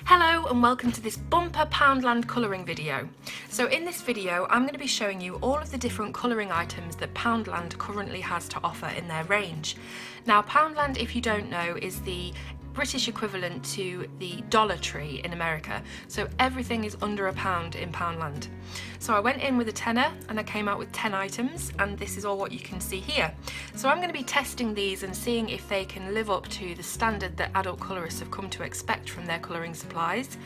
Hello and welcome to this bumper Poundland colouring video. So in this video I'm going to be showing you all of the different colouring items that Poundland currently has to offer in their range. Now Poundland, if you don't know, is the British equivalent to the Dollar Tree in America. So everything is under £1 in Poundland. So I went in with a tenner and I came out with 10 items, and this is all what you can see here. So I'm going to be testing these and seeing if they can live up to the standard that adult colourists have come to expect from their colouring supplies,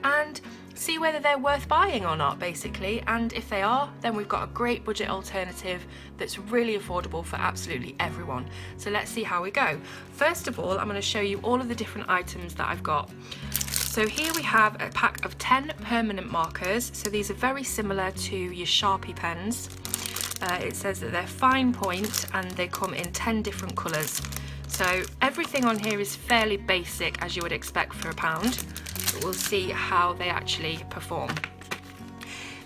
and see whether they're worth buying or not, basically. And if they are, then we've got a great budget alternative that's really affordable for absolutely everyone. So let's see how we go. First of all, I'm going to show you all of the different items that I've got. So here we have a pack of 10 permanent markers. So these are very similar to your Sharpie pens. It says that they're fine point and they come in 10 different colours. So everything on here is fairly basic, as you would expect for £1. But we'll see how they actually perform.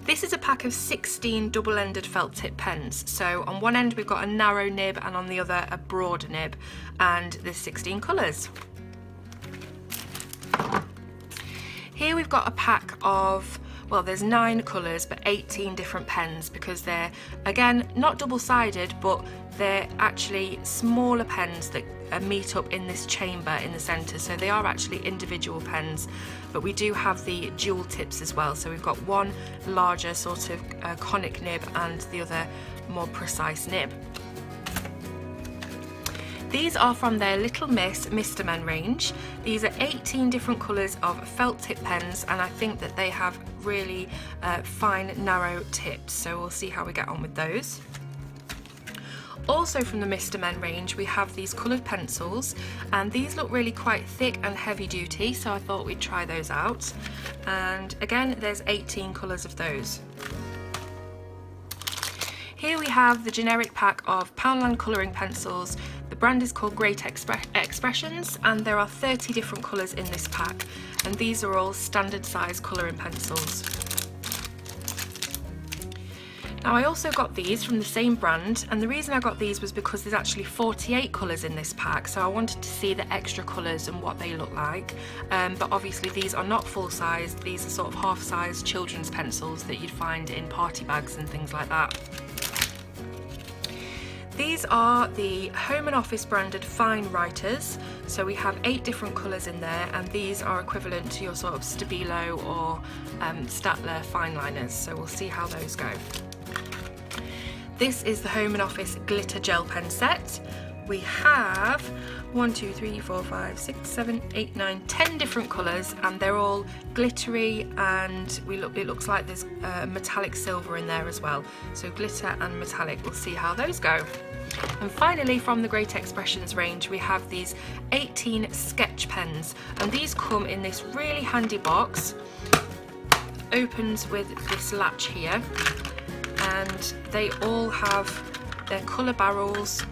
This is a pack of 16 double-ended felt tip pens. So on one end we've got a narrow nib and on the other a broader nib, and there's 16 colours. Here we've got a pack of, well, there's 9 colours but 18 different pens, because they're, again, not double-sided, but they're actually smaller pens that meet up in this chamber in the centre. So they are actually individual pens, but we do have the dual tips as well. So we've got one larger sort of conic nib and the other more precise nib. These are from their Little Miss Mr. Men range. These are 18 different colours of felt tip pens, and I think that they have really fine, narrow tips. So we'll see how we get on with those. Also from the Mr. Men range, we have these coloured pencils, and these look really quite thick and heavy duty, so I thought we'd try those out. And again, there's 18 colours of those. Here we have the generic pack of Poundland colouring pencils. The brand is called Great Expressions, and there are 30 different colours in this pack, and these are all standard size colouring pencils. Now I also got these from the same brand, and the reason I got these was because there's actually 48 colours in this pack, so I wanted to see the extra colours and what they look like. But obviously these are not full-sized, these are sort of half-sized children's pencils that you'd find in party bags and things like that. These are the Home and Office branded fine writers, so we have 8 different colours in there, and these are equivalent to your sort of Stabilo or Staedtler fine liners, so we'll see how those go. This is the Home and Office glitter gel pen set. We have 1, 2, 3, 4, 5, 6, 7, 8, 9, 10 different colours, and they're all glittery, and it looks like there's metallic silver in there as well. So glitter and metallic, we'll see how those go. And finally, from the Great Expressions range, we have these 18 sketch pens, and these come in this really handy box. Opens with this latch here, and they all have their colour barrels,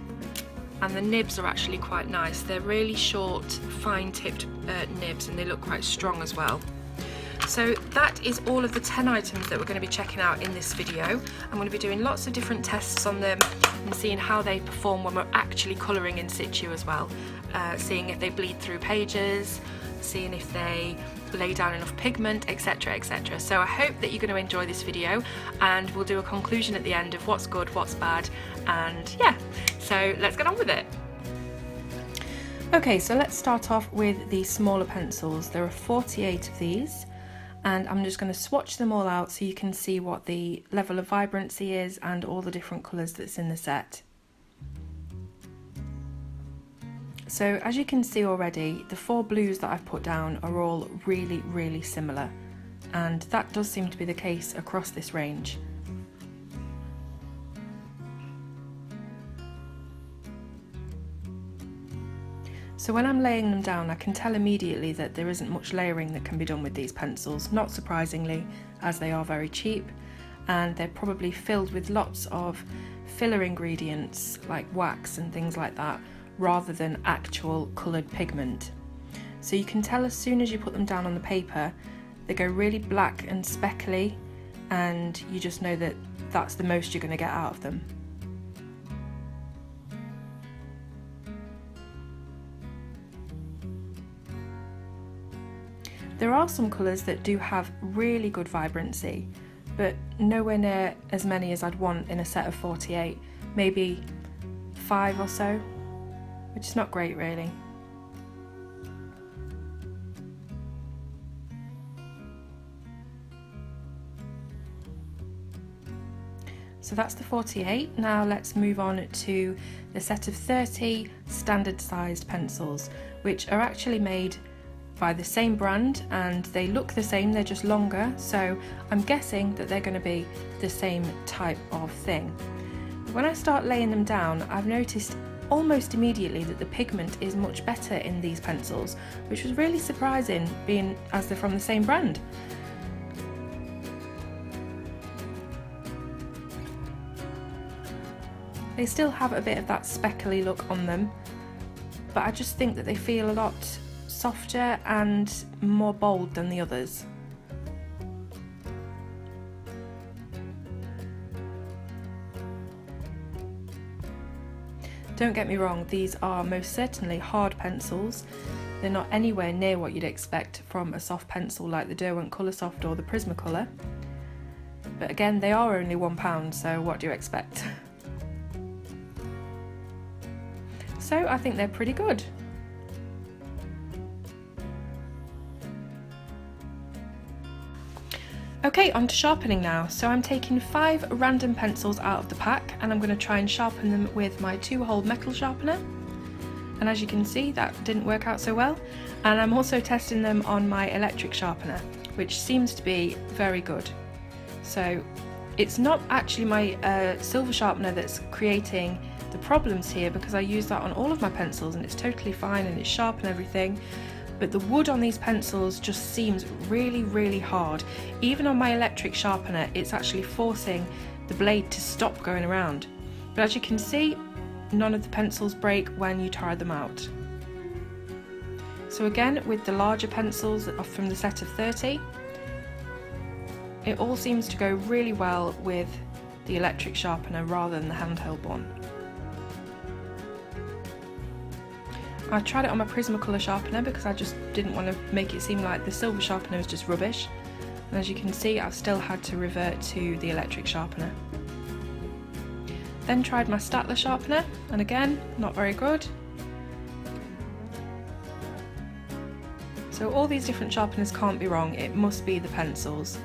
and the nibs are actually quite nice. They're really short, fine-tipped nibs, and they look quite strong as well. So that is all of the 10 items that we're going to be checking out in this video. I'm going to be doing lots of different tests on them and seeing how they perform when we're actually colouring in situ as well. Seeing if they bleed through pages, seeing if they lay down enough pigment, etc, etc. So I hope that you're going to enjoy this video, and we'll do a conclusion at the end of what's good, what's bad, and yeah, so let's get on with it. Okay, so let's start off with the smaller pencils. There are 48 of these, and I'm just going to swatch them all out so you can see what the level of vibrancy is and all the different colours that's in the set. So as you can see already, the 4 blues that I've put down are all really, really similar, and that does seem to be the case across this range. So when I'm laying them down, I can tell immediately that there isn't much layering that can be done with these pencils, not surprisingly, as they are very cheap, and they're probably filled with lots of filler ingredients like wax and things like that, rather than actual coloured pigment. So you can tell as soon as you put them down on the paper, they go really black and speckly, and you just know that that's the most you're going to get out of them. There are some colours that do have really good vibrancy, but nowhere near as many as I'd want in a set of 48, maybe 5 or so, which is not great really. So that's the 48. Now let's move on to the set of 30 standard sized pencils, which are actually made by the same brand and they look the same, they're just longer, so I'm guessing that they're going to be the same type of thing. When I start laying them down, I've noticed almost immediately that the pigment is much better in these pencils, which was really surprising, being as they're from the same brand. They still have a bit of that speckly look on them, but I just think that they feel a lot softer and more bold than the others. Don't get me wrong, these are most certainly hard pencils. They're not anywhere near what you'd expect from a soft pencil like the Derwent Coloursoft or the Prismacolor. But again, they are only £1, so what do you expect? So I think they're pretty good. Okay, on to sharpening now. So I'm taking 5 random pencils out of the pack and I'm going to try and sharpen them with my 2-hole metal sharpener. And as you can see, that didn't work out so well. And I'm also testing them on my electric sharpener, which seems to be very good. So it's not actually my silver sharpener that's creating the problems here, because I use that on all of my pencils and it's totally fine and it's sharp and everything. But the wood on these pencils just seems really hard. Even on my electric sharpener, it's actually forcing the blade to stop going around. But as you can see, none of the pencils break when you tire them out. So again, with the larger pencils from the set of 30, it all seems to go really well with the electric sharpener rather than the handheld one. I tried it on my Prismacolor sharpener because I just didn't want to make it seem like the silver sharpener was just rubbish. And as you can see, I've still had to revert to the electric sharpener. Then tried my Staedtler sharpener, and again, not very good. So all these different sharpeners can't be wrong, it must be the pencils.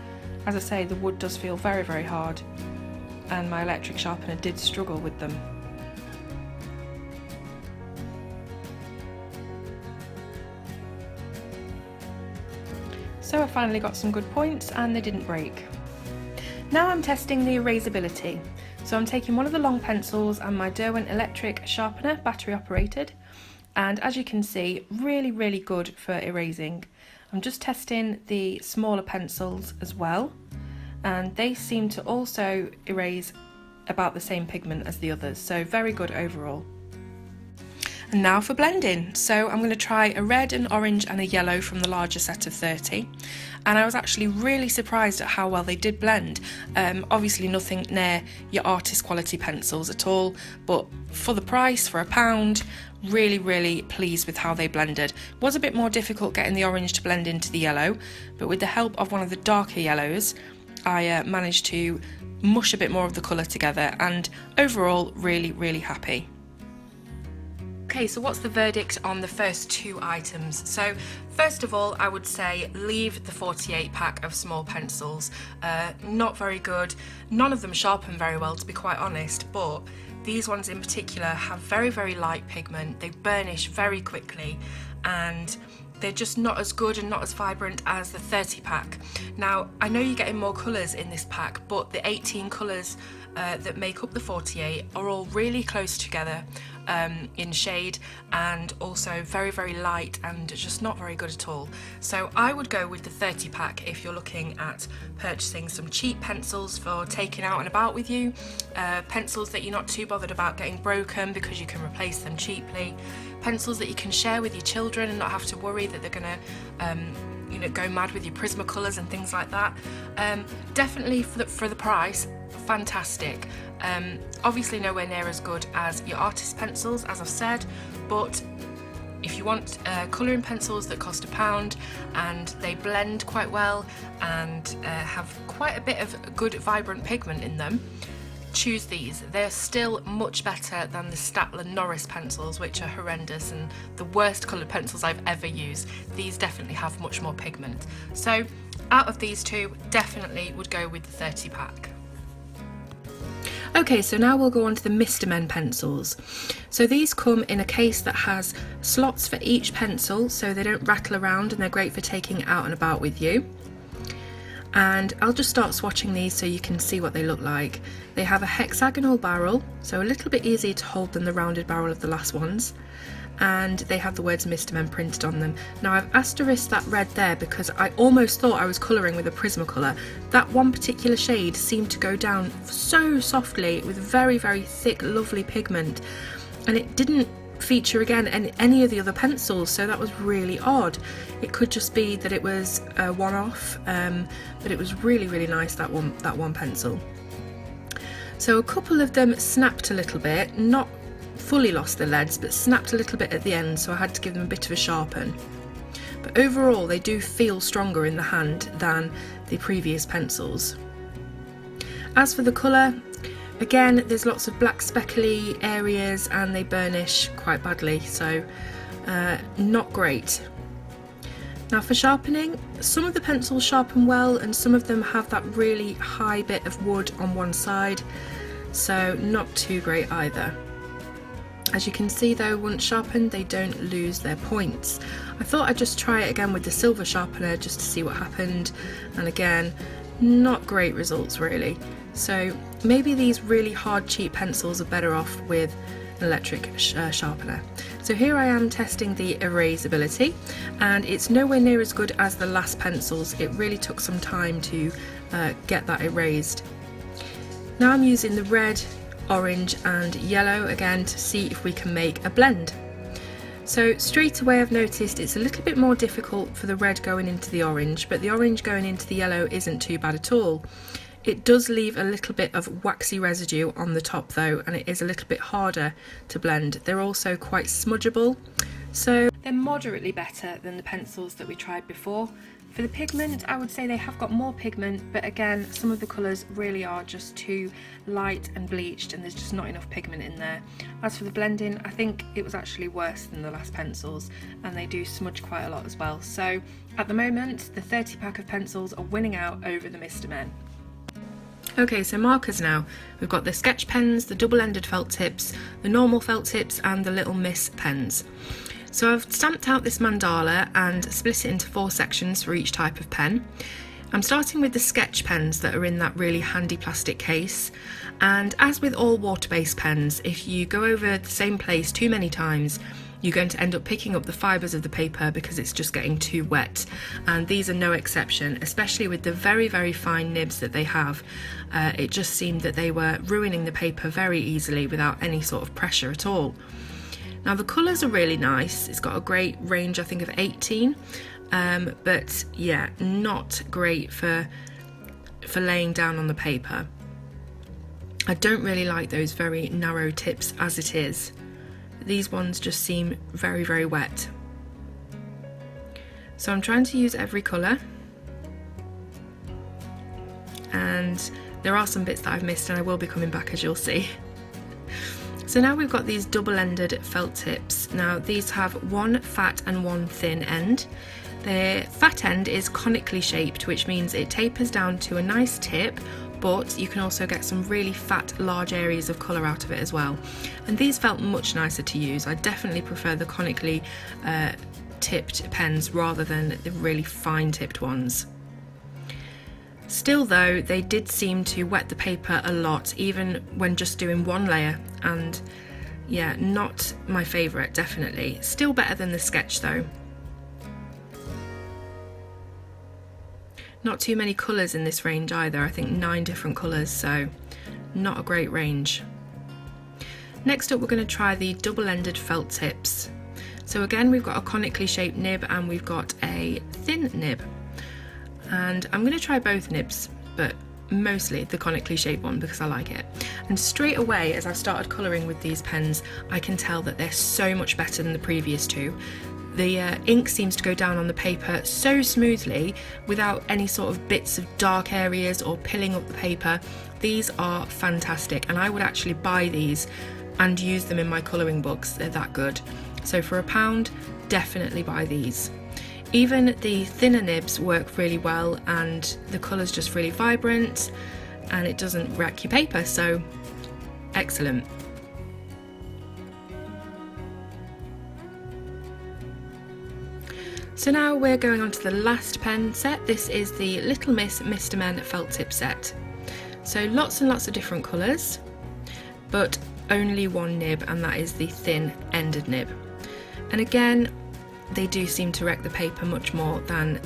As I say, the wood does feel very hard, and my electric sharpener did struggle with them. So I finally got some good points and they didn't break. Now I'm testing the erasability. So I'm taking one of the long pencils and my Derwent electric sharpener, battery operated, and as you can see, really good for erasing. I'm just testing the smaller pencils as well, and they seem to also erase about the same pigment as the others, so very good overall. And now for blending. So I'm going to try a red, an orange and a yellow from the larger set of 30. And I was actually really surprised at how well they did blend. Obviously nothing near your artist quality pencils at all, but for the price, for £1, really pleased with how they blended. It was a bit more difficult getting the orange to blend into the yellow, but with the help of one of the darker yellows, I managed to mush a bit more of the colour together, and overall really happy. Okay, so what's the verdict on the first 2 items? So first of all, I would say leave the 48 pack of small pencils. Not very good. None of them sharpen very well, to be quite honest, but these ones in particular have very light pigment. They burnish very quickly and they're just not as good and not as vibrant as the 30 pack. Now, I know you're getting more colours in this pack, but the 18 colours that make up the 48 are all really close together in shade, and also very light and just not very good at all. So I would go with the 30 pack if you're looking at purchasing some cheap pencils for taking out and about with you, pencils that you're not too bothered about getting broken because you can replace them cheaply, pencils that you can share with your children and not have to worry that they're gonna go mad with your Prismacolors and things like that. Definitely for the price, fantastic. Obviously nowhere near as good as your artist pencils, as I've said, but if you want colouring pencils that cost £1 and they blend quite well and have quite a bit of good vibrant pigment in them, choose these. They're still much better than the Staedtler Norris pencils, which are horrendous and the worst coloured pencils I've ever used. These definitely have much more pigment. So out of these two, definitely would go with the 30 pack. Okay, so now we'll go on to the Mr. Men pencils. So these come in a case that has slots for each pencil, so they don't rattle around and they're great for taking out and about with you. And I'll just start swatching these so you can see what they look like. They have a hexagonal barrel, so a little bit easier to hold than the rounded barrel of the last ones. And they have the words Mr. Men printed on them. Now I've asterisked that red there because I almost thought I was colouring with a Prismacolor. That one particular shade seemed to go down so softly with very, very thick, lovely pigment. And it didn't feature again in any of the other pencils, so that was really odd. It could just be that it was a one-off, but it was really, really nice, that one pencil. So a couple of them snapped a little bit, not fully lost their leads, but snapped a little bit at the end, so I had to give them a bit of a sharpen. But overall they do feel stronger in the hand than the previous pencils. As for the colour, again, there's lots of black speckly areas and they burnish quite badly, so not great. Now for sharpening, some of the pencils sharpen well and some of them have that really high bit of wood on one side, so not too great either. As you can see though, once sharpened they don't lose their points. I thought I'd just try it again with the silver sharpener just to see what happened, and again, not great results really. So maybe these really hard cheap pencils are better off with an electric sharpener. So here I am testing the erasability, and it's nowhere near as good as the last pencils. It really took some time to get that erased. Now I'm using the red, orange and yellow again to see if we can make a blend. So straight away I've noticed it's a little bit more difficult for the red going into the orange, but the orange going into the yellow isn't too bad at all. It does leave a little bit of waxy residue on the top though, and it is a little bit harder to blend. They're also quite smudgeable, so they're moderately better than the pencils that we tried before. For the pigment, I would say they have got more pigment, but again, some of the colours really are just too light and bleached and there's just not enough pigment in there. As for the blending, I think it was actually worse than the last pencils, and they do smudge quite a lot as well. So at the moment, the 30 pack of pencils are winning out over the Mr. Men. Okay, so markers now. We've got the sketch pens, the double-ended felt tips, the normal felt tips and the Little Miss pens. So I've stamped out this mandala and split it into 4 sections for each type of pen. I'm starting with the sketch pens that are in that really handy plastic case, and as with all water-based pens, if you go over the same place too many times, you're going to end up picking up the fibres of the paper because it's just getting too wet, and these are no exception, especially with the very, very fine nibs that they have. It just seemed that they were ruining the paper very easily without any sort of pressure at all. Now the colours are really nice. It's got a great range, I think of 18, but yeah, not great for laying down on the paper. I don't really like those very narrow tips as it is. These ones just seem very, very wet. So I'm trying to use every colour, and there are some bits that I've missed and I will be coming back, as you'll see. So now we've got these double-ended felt tips. Now these have one fat and one thin end. The fat end is conically shaped, which means it tapers down to a nice tip, but you can also get some really fat, large areas of colour out of it as well. And these felt much nicer to use. I definitely prefer the conically tipped pens rather than the really fine tipped ones. Still though, they did seem to wet the paper a lot, even when just doing one layer, and yeah, not my favourite, definitely. Still better than the sketch though. Not too many colours in this range either, I think 9 different colours, so not a great range. Next up we're going to try the double-ended felt tips. So again, we've got a conically shaped nib and we've got a thin nib. And I'm going to try both nibs, but mostly the conically shaped one because I like it. And straight away, as I've started colouring with these pens, I can tell that they're so much better than the previous two. The ink seems to go down on the paper so smoothly without any sort of bits of dark areas or pilling up the paper. These are fantastic, and I would actually buy these and use them in my colouring books. They're that good. So for £1, definitely buy these. Even the thinner nibs work really well, and the colour's just really vibrant and it doesn't wreck your paper, so excellent. So now we're going on to the last pen set. This is the Little Miss Mr. Men felt tip set. So lots and lots of different colours, but only one nib, and that is the thin ended nib. And again, they do seem to wreck the paper much more than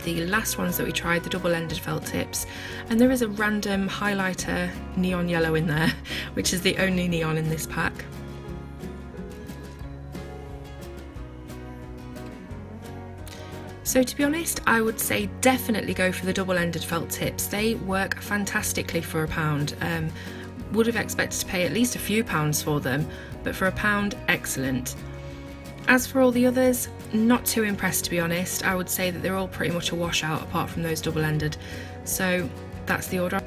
the last ones that we tried, the double-ended felt tips. And there is a random highlighter neon yellow in there, which is the only neon in this pack. So to be honest, I would say definitely go for the double-ended felt tips. They work fantastically for £1. Would have expected to pay at least a few pounds for them, but for £1, excellent. As for all the others, not too impressed to be honest. I would say that they're all pretty much a washout apart from those double-ended. So that's the order.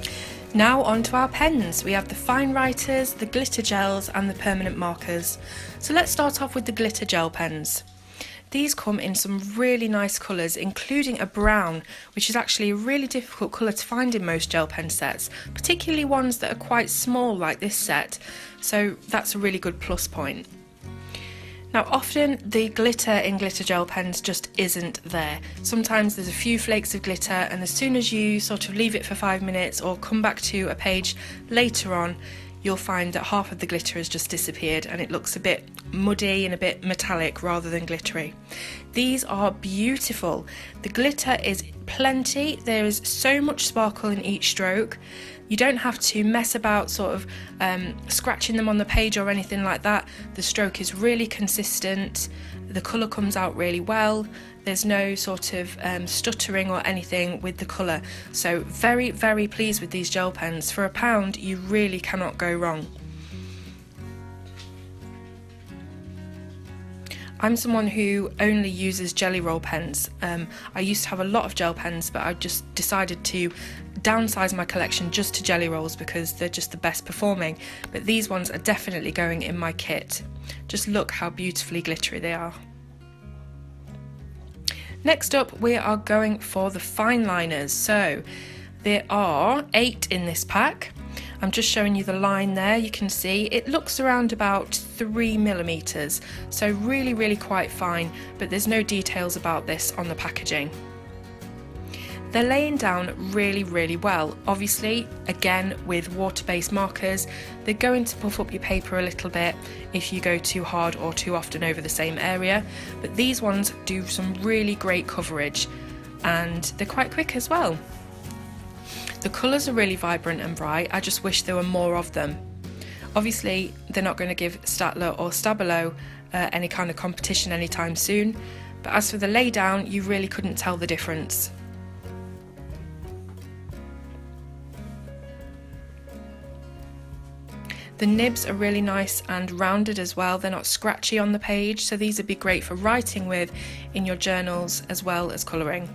Now on to our pens. We have the fine writers, the glitter gels and the permanent markers. So let's start off with the glitter gel pens. These come in some really nice colours, including a brown, which is actually a really difficult colour to find in most gel pen sets, particularly ones that are quite small like this set. So that's a really good plus point. Now often the glitter in glitter gel pens just isn't there. Sometimes there's a few flakes of glitter, and as soon as you sort of leave it for 5 minutes or come back to a page later on, you'll find that half of the glitter has just disappeared and it looks a bit muddy and a bit metallic rather than glittery. These are beautiful. The glitter is plenty. There is so much sparkle in each stroke. You don't have to mess about sort of scratching them on the page or anything like that. The stroke is really consistent. The colour comes out really well. There's no sort of stuttering or anything with the colour. So very, very pleased with these gel pens. For £1, you really cannot go wrong. I'm someone who only uses jelly roll pens. I used to have a lot of gel pens, but I just decided to downsize my collection just to jelly rolls because they're just the best performing. But these ones are definitely going in my kit. Just look how beautifully glittery they are. Next up, we are going for the fine liners. So there are 8 in this pack. I'm just showing you the line there. You can see it looks around about 3mm, so really, really quite fine, but there's no details about this on the packaging. They're laying down really, really well. Obviously, again, with water-based markers, they're going to puff up your paper a little bit if you go too hard or too often over the same area, but these ones do some really great coverage, and they're quite quick as well. The colours are really vibrant and bright. I just wish there were more of them. Obviously, they're not going to give Staedtler or Stabilo any kind of competition anytime soon, but as for the laydown, you really couldn't tell the difference. The nibs are really nice and rounded as well. They're not scratchy on the page, so these would be great for writing with in your journals as well as colouring.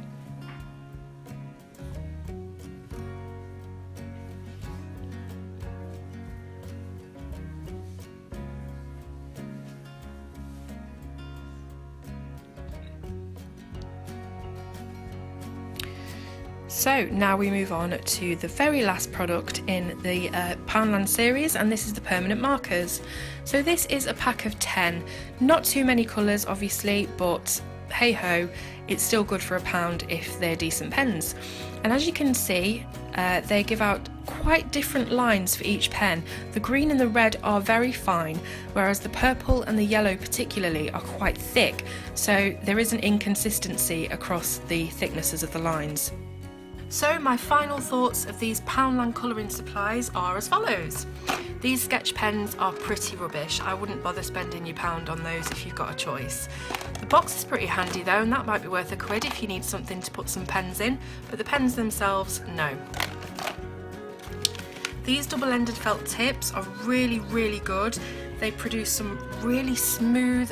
So now we move on to the very last product in the Poundland series, and this is the permanent markers. So this is a pack of 10, not too many colours obviously, but hey ho, it's still good for £1 if they're decent pens. And as you can see, they give out quite different lines for each pen. The green and the red are very fine, whereas the purple and the yellow particularly are quite thick, so there is an inconsistency across the thicknesses of the lines. So my final thoughts of these Poundland colouring supplies are as follows. These sketch pens are pretty rubbish. I wouldn't bother spending your £1 on those if you've got a choice. The box is pretty handy though, and that might be worth £1 if you need something to put some pens in, but the pens themselves, no. These double-ended felt tips are really good. They produce some really smooth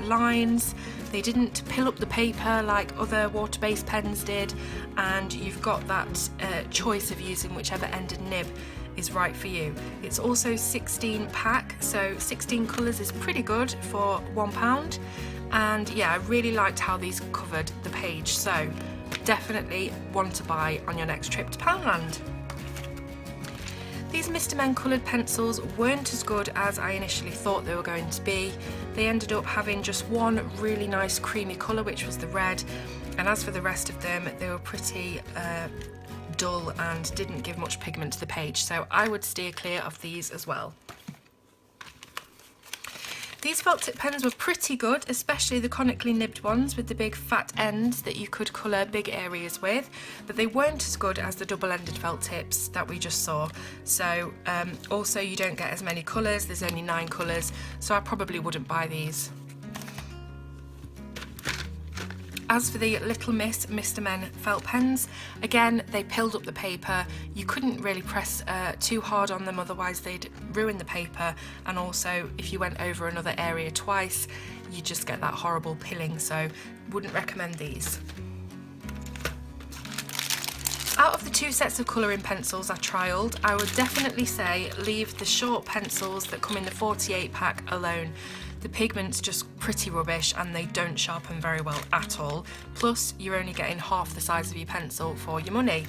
lines. They didn't pill up the paper like other water-based pens did, and you've got that choice of using whichever ended nib is right for you. It's also 16 pack, so 16 colours is pretty good for £1. And yeah, I really liked how these covered the page, so definitely one to buy on your next trip to Poundland. These Mr. Men coloured pencils weren't as good as I initially thought they were going to be. They ended up having just one really nice creamy colour, which was the red, and as for the rest of them, they were pretty dull and didn't give much pigment to the page, so I would steer clear of these as well. These felt tip pens were pretty good, especially the conically nibbed ones with the big fat ends that you could colour big areas with, but they weren't as good as the double-ended felt tips that we just saw. So also you don't get as many colours, there's only 9 colours, so I probably wouldn't buy these. As for the Little Miss Mr. Men felt pens, again, they pilled up the paper. You couldn't really press too hard on them, otherwise they'd ruin the paper. And also, if you went over another area twice, you just get that horrible pilling, so wouldn't recommend these. Out of the 2 sets of colouring pencils I trialled, I would definitely say leave the short pencils that come in the 48 pack alone. The pigment's just pretty rubbish and they don't sharpen very well at all. Plus, you're only getting half the size of your pencil for your money.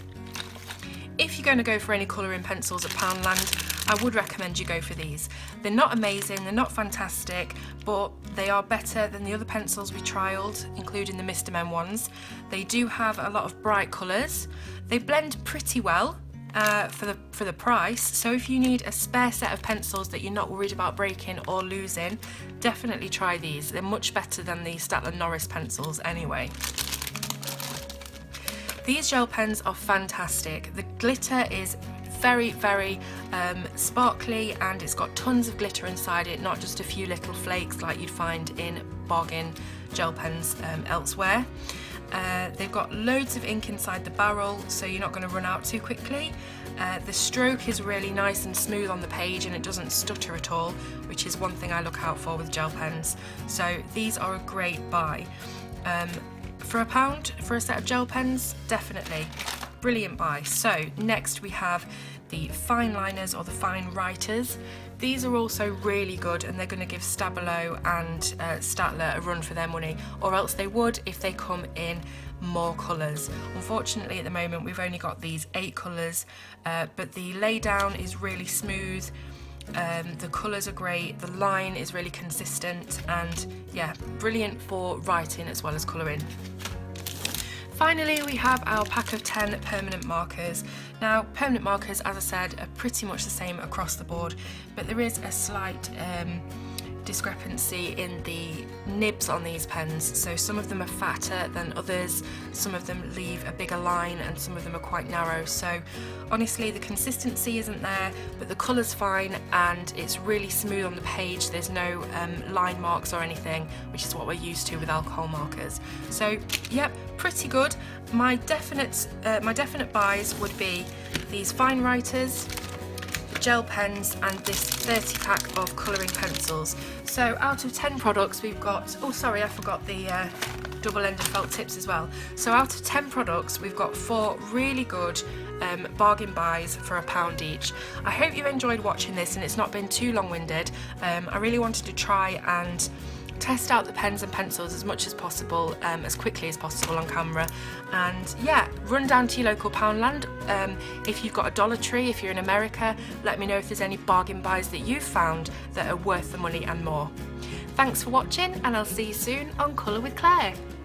If you're going to go for any colouring pencils at Poundland, I would recommend you go for these. They're not amazing, they're not fantastic, but they are better than the other pencils we trialled, including the Mr. Men ones. They do have a lot of bright colours. They blend pretty well for the price, so if you need a spare set of pencils that you're not worried about breaking or losing, definitely try these. They're much better than the Staedtler Norris pencils anyway. These gel pens are fantastic. The glitter is very sparkly, and it's got tons of glitter inside it, not just a few little flakes like you'd find in bargain gel pens elsewhere. They've got loads of ink inside the barrel, so you're not going to run out too quickly. The stroke is really nice and smooth on the page, and it doesn't stutter at all, which is one thing I look out for with gel pens. So these are a great buy. For £1 for a set of gel pens, definitely. Brilliant buy. So next we have the fine liners, or the fine writers. These are also really good, and they're going to give Stabilo and Staedtler a run for their money, or else they would if they come in more colours. Unfortunately at the moment we've only got these 8 colours, but the laydown is really smooth, the colours are great, the line is really consistent, and yeah, brilliant for writing as well as colouring. Finally, we have our pack of 10 permanent markers. Now, permanent markers, as I said, are pretty much the same across the board, but there is a slight discrepancy in the nibs on these pens. So some of them are fatter than others, some of them leave a bigger line, and some of them are quite narrow. So honestly, the consistency isn't there, but the colour's fine and it's really smooth on the page. There's no line marks or anything, which is what we're used to with alcohol markers. So yep, pretty good. My definite buys would be these fine writers, gel pens, and this 30 pack of colouring pencils. So out of 10 products we've got, oh sorry, I forgot the double-ended felt tips as well. So out of 10 products we've got 4 really good bargain buys for £1 each. I hope you enjoyed watching this and it's not been too long-winded. I really wanted to try and test out the pens and pencils as much as possible, as quickly as possible on camera, and yeah, run down to your local Poundland. If you've got a Dollar Tree, if you're in America, let me know if there's any bargain buys that you've found that are worth the money and more. Thanks for watching, and I'll see you soon on Colour with Claire.